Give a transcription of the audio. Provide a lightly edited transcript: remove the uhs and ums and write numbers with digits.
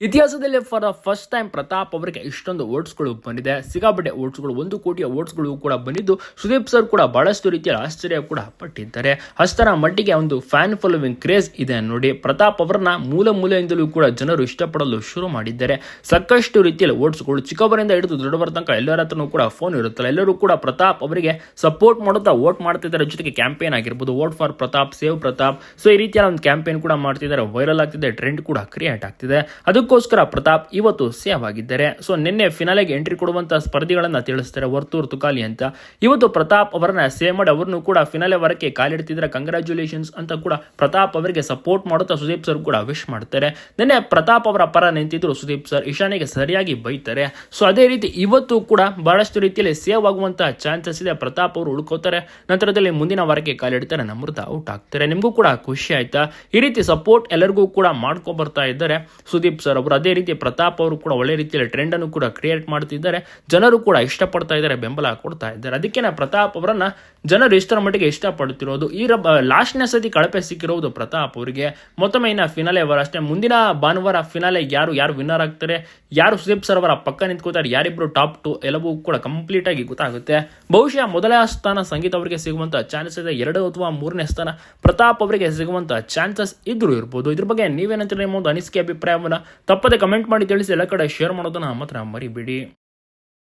ಇತಿಹಾಸದಲ್ಲಿ for the first time Pratap ಅವರಿಗೆ ಇಷ್ಟೊಂದು ಓಟ್ಸ್ಗಳು ಬಂದಿದೆ. ಸಿಗಾಬಟ್ಟೆ ಓಟ್ಸ್ಗಳು, 1 ಕೋಟಿಯ ಓಟ್ಸ್ಗಳು ಕೂಡ ಬಂದಿದ್ದು ಸುದೀಪ್ ಸರ್ ಕೂಡ ಬಹಳಷ್ಟು ರೀತಿಯ ಆಶ್ಚರ್ಯ ಕೂಡ ಪಟ್ಟಿದ್ದಾರೆ. ಅಷ್ಟರ ಮಟ್ಟಿಗೆ ಒಂದು ಫ್ಯಾನ್ ಫಾಲೋವಿಂಗ್ ಕ್ರೇಜ್ ಇದೆ ನೋಡಿ. ಪ್ರತಾಪ್ ಅವರನ್ನ ಮೂಲೆಯಿಂದಲೂ ಕೂಡ ಜನರು ಇಷ್ಟಪಡಲು ಶುರು ಮಾಡಿದ್ದಾರೆ. ಸಾಕಷ್ಟು ರೀತಿಯಲ್ಲಿ ಓಟ್ಸ್ಗಳು ಚಿಕ್ಕವರಿಂದ ಹಿಡಿದು ದೊಡ್ಡವರ ತನಕ ಎಲ್ಲರ ಹತ್ರನೂ ಕೂಡ ಫೋನ್ ಇರುತ್ತಲ್ಲ, ಎಲ್ಲರೂ ಕೂಡ ಪ್ರತಾಪ್ ಅವರಿಗೆ ಸಪೋರ್ಟ್ ಮಾಡುತ್ತಾ ವೋಟ್ ಮಾಡ್ತಿದ್ದಾರೆ. ಜೊತೆಗೆ ಕ್ಯಾಂಪೇನ್ ಆಗಿರ್ಬೋದು, vote for Pratap, save Pratap, so ಈ ರೀತಿಯ ಒಂದು ಕ್ಯಾಂಪೇನ್ ಕೂಡ ಮಾಡ್ತಿದ್ದಾರೆ. ವೈರಲ್ ಆಗ್ತಿದೆ, ಟ್ರೆಂಡ್ ಕೂಡ ಕ್ರಿಯೇಟ್ ಆಗ್ತಿದೆ. ಅದಕ್ಕೋಸ್ಕರ ಪ್ರತಾಪ್ ಇವತ್ತು ಸೇವ್ ಆಗಿದ್ದಾರೆ. ಸೊ ನಿನ್ನೆ ಫಿನಾಲೆಗೆ ಎಂಟ್ರಿ ಕೊಡುವಂತಹ ಸ್ಪರ್ಧಿಗಳನ್ನ ತಿಳಿಸ್ತಾರೆ, ವರ್ತೂರ್ ತುಕಾಲಿ ಅಂತ. ಇವತ್ತು ಪ್ರತಾಪ್ ಅವರನ್ನ ಸೇವ್ ಮಾಡಿ ಅವರನ್ನು ಕೂಡ ಫಿನಾಲೆ ವರಕ್ಕೆ ಕಾಲಿಡ್ತಿದ್ರೆ ಕಂಗ್ರಾಚುಲೇಷನ್ಸ್ ಅಂತ ಕೂಡ ಪ್ರತಾಪ್ ಅವರಿಗೆ ಸಪೋರ್ಟ್ ಮಾಡುತ್ತಾ ಸುದೀಪ್ ಸರ್ ಕೂಡ ವಿಶ್ ಮಾಡ್ತಾರೆ. ನಿನ್ನೆ ಪ್ರತಾಪ್ ಅವರ ಪರ ನಿಂತಿದ್ರು ಸುದೀಪ್ ಸರ್, ಇಶಾನಿಗೆ ಸರಿಯಾಗಿ ಬೈತಾರೆ. ಸೊ ಅದೇ ರೀತಿ ಇವತ್ತು ಕೂಡ ಬಹಳಷ್ಟು ರೀತಿಯಲ್ಲಿ ಸೇವ್ ಆಗುವಂತಹ ಚಾನ್ಸಸ್ ಇದೆ. ಪ್ರತಾಪ್ ಅವರು ಉಳ್ಕೋತಾರೆ, ನಂತರದಲ್ಲಿ ಮುಂದಿನ ವಾರಕ್ಕೆ ಕಾಲಿಡ್ತಾರೆ, ನಮ್ರತ ಔಟ್ ಆಗ್ತಾರೆ. ನಿಮಗೂ ಕೂಡ ಖುಷಿ ಆಯ್ತಾ? ಈ ರೀತಿ ಸಪೋರ್ಟ್ ಎಲ್ಲರಿಗೂ ಕೂಡ ಮಾಡ್ಕೊ ಬರ್ತಾ ಇದ್ದಾರೆ ಸುದೀಪ್ ಸರ್ ಅವರು. ಅದೇ ರೀತಿ ಪ್ರತಾಪ್ ಅವರು ಕೂಡ ಒಳ್ಳೆ ರೀತಿಯಲ್ಲಿ ಟ್ರೆಂಡ್ ಅನ್ನು ಕೂಡ ಕ್ರಿಯೇಟ್ ಮಾಡ್ತಿದ್ದಾರೆ. ಜನರು ಕೂಡ ಇಷ್ಟಪಡ್ತಾ ಇದ್ದಾರೆ, ಬೆಂಬಲ ಕೊಡ್ತಾ ಇದ್ದಾರೆ. ಅದಕ್ಕೆ ಪ್ರತಾಪ್ ಅವರನ್ನ ಜನರು ಇಷ್ಟರ ಮಟ್ಟಿಗೆ ಇಷ್ಟಪಡ್ತಿರೋದು. ಈ ಲಾಸ್ಟ್ನೇ ಸತಿ ಕಳಪೆ ಸಿಕ್ಕಿರೋದು ಪ್ರತಾಪ್ ಅವರಿಗೆ. ಮತ್ತೊಮ್ಮೆ ಇನ್ನ ಫಿನಾಲೆ ಅವರ ಅಷ್ಟೇ. ಮುಂದಿನ ಭಾನುವಾರ ಫಿನಾಲೆ ಯಾರು ವಿನ್ನರ್ ಆಗ್ತಾರೆ, ಯಾರು ಸುದೀಪ್ ಸರ್ ಅವರ ಪಕ್ಕ ನಿಂತ್ಕೋತಾರೆ, ಯಾರಿಬ್ರು ಟಾಪ್ 2 ಎಲ್ಲವೂ ಕೂಡ ಕಂಪ್ಲೀಟ್ ಆಗಿ ಗೊತ್ತಾಗುತ್ತೆ. ಬಹುಶಃ ಮೊದಲ ಸ್ಥಾನ ಸಂಗೀತ ಅವರಿಗೆ ಸಿಗುವಂತಹ ಚಾನ್ಸಸ್ ಇದೆ. 2 ಅಥವಾ 3ನೇ ಸ್ಥಾನ ಪ್ರತಾಪ್ ಅವರಿಗೆ ಸಿಗುವಂತಹ ಚಾನ್ಸಸ್ ಇದ್ರೂ ಇರ್ಬೋದು. ಇದ್ರ ಬಗ್ಗೆ ನೀವೇನಂತೀರಿ? ನಿಮ್ಮ ಒಂದು ಅನಿಸಿಕೆ, ಅಭಿಪ್ರಾಯವನ್ನ ತಪ್ಪದೆ ಕಮೆಂಟ್ ಮಾಡಿ ತಿಳಿಸಿ. ಎಲ್ಲ ಕಡೆ ಶೇರ್ ಮಾಡೋದನ್ನ ಮಾತ್ರ ಮರಿಬೇಡಿ.